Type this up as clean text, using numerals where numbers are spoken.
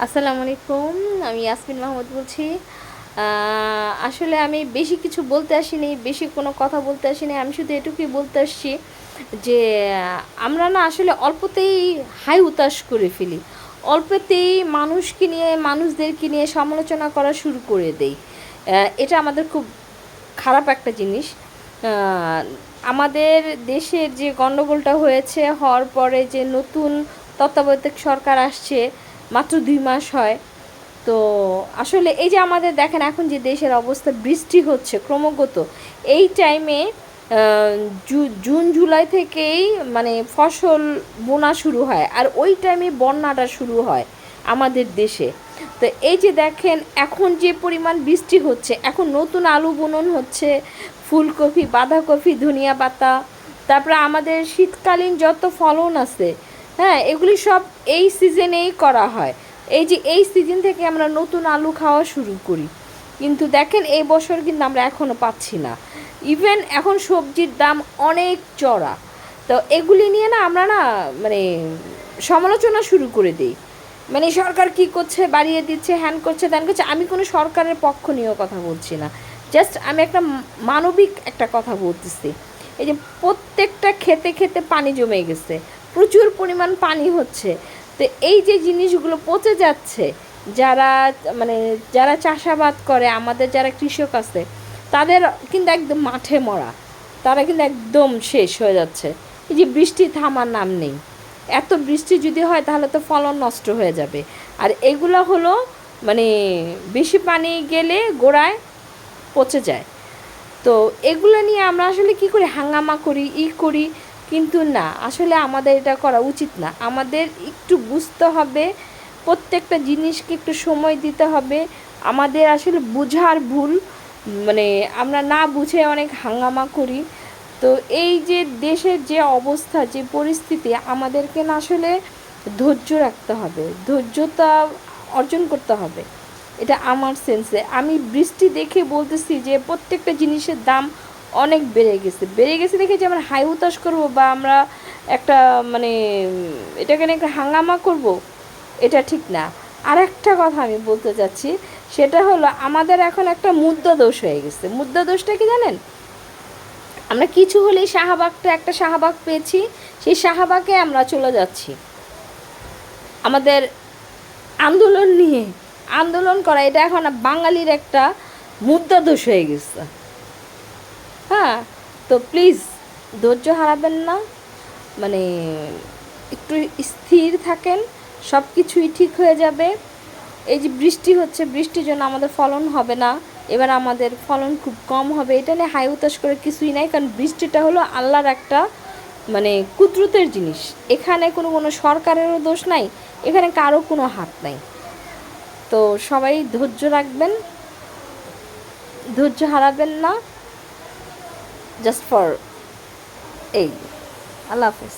আসসালামু আলাইকুম। আমি ইয়াসমিন মাহমুদ বলছি। আসলে আমি বেশি কিছু বলতে আসিনি, বেশি কোনো কথা বলতে আসিনি। আমি শুধু এটুকুই বলতে আসছি যে আমরা না আসলে অল্পতেই হাই হুতাশ করে ফেলি। অল্পতেই মানুষদেরকে নিয়ে সমালোচনা করা শুরু করে দেই। এটা আমাদের খুব খারাপ একটা জিনিস। আমাদের দেশের যে গণ্ডগোলটা হওয়ার পরে যে নতুন তত্ত্বাবধায়ক সরকার আসছে, মাত্র 2 মাস হয়। তো আসলে এই যে আমাদের দেখেন এখন যে দেশের অবস্থা, বৃষ্টি হচ্ছে ক্রমাগত এই টাইমে। জুন জুলাই থেকেই মানে ফসল বোনা শুরু হয়, আর ওই টাইমে বন্যাটা শুরু হয় আমাদের দেশে। তো এই যে দেখেন এখন যে পরিমাণ বৃষ্টি হচ্ছে, এখন নতুন আলু বুনন হচ্ছে, ফুলকপি, বাঁধাকপি, ধনিয়া পাতা, তারপরে আমাদের শীতকালীন যত ফলন আছে, হ্যাঁ, এগুলি সব এই সিজনেই করা হয়। এই যে এই সিজন থেকে আমরা নতুন আলু খাওয়া শুরু করি, কিন্তু দেখেন এই বছর কিন্তু আমরা এখনও পাচ্ছি না। ইভেন এখন সবজির দাম অনেক চড়া। তো এগুলি নিয়ে না আমরা না মানে সমালোচনা শুরু করে দিই, মানে সরকার কি করছে, বাড়িয়ে দিচ্ছে, হ্যান করছে, ত্যান করছে। আমি কোনো সরকারের পক্ষ নিয়েও কথা বলছি না, জাস্ট আমি একটা মানবিক একটা কথা বলতেছি। এই যে প্রত্যেকটা খেতে খেতে পানি জমে গেছে, প্রচুর পরিমাণ পানি হচ্ছে। তো এই যে জিনিসগুলো পচে যাচ্ছে, যারা মানে যারা চাষাবাদ করে, আমাদের যারা কৃষক আছে, তাদের কিন্তু একদম মাঠে মরা, তারা কিন্তু একদম শেষ হয়ে যাচ্ছে। এই যে বৃষ্টি থামার নাম নেই, এত বৃষ্টি যদি হয় তাহলে তো ফলন নষ্ট হয়ে যাবে। আর এগুলো হলো মানে বেশি পানি গেলে গোড়ায় পচে যায়। তো এগুলো নিয়ে আমরা আসলে কী করি, হাঙ্গামা করি, করি, কিন্তু না, আসলে আমাদের এটা করা উচিত না। আমাদের একটু বুঝতে হবে, প্রত্যেকটা জিনিসকে একটু সময় দিতে হবে। আমাদের আসলে বোঝার ভুল, মানে আমরা না বুঝে অনেক হাঙ্গামা করি। তো এই যে দেশের যে অবস্থা, যে পরিস্থিতি, আমাদেরকে না আসলে ধৈর্য রাখতে হবে, ধৈর্যতা অর্জন করতে হবে। এটা আমার সেন্সে। আমি বৃষ্টি দেখে বলতেছি যে প্রত্যেকটা জিনিসের দাম অনেক বেড়ে গেছে দেখে যে আমরা হাই হুতাশ করবো বা আমরা একটা মানে এটাকে নিয়ে একটা হাঙ্গামা করব, এটা ঠিক না। আর একটা কথা আমি বলতে চাচ্ছি, সেটা হলো আমাদের এখন একটা মুদ্রা দোষ হয়ে গেছে। মুদ্রা দোষটা কি জানেন? আমরা কিছু হলেই একটা শাহবাগ পেয়েছি, সেই শাহবাগে আমরা চলে যাচ্ছি আমাদের আন্দোলন নিয়ে। আন্দোলন করা এটা এখন বাঙালির একটা মুদ্রাদোষ হয়ে গেছে। হ্যাঁ, তো প্লিজ ধৈর্য হারাবেন না, মানে একটু স্থির থাকেন, সব কিছুই ঠিক হয়ে যাবে। এই যে বৃষ্টি হচ্ছে, বৃষ্টির জন্য আমাদের ফলন হবে না, এবার আমাদের ফলন খুব কম হবে। এটা নিয়ে হাই উতাস করে কিছুই নাই, কারণ বৃষ্টিটা হলো আল্লাহর একটা মানে কুদরতের জিনিস। এখানে কোনো সরকারেরও দোষ নাই, এখানে কারো কোনো হাত নাই। তো সবাই ধৈর্য রাখবেন, ধৈর্য হারাবেন না, জাস্ট ফর এই। আল্লাহ হাফেজ।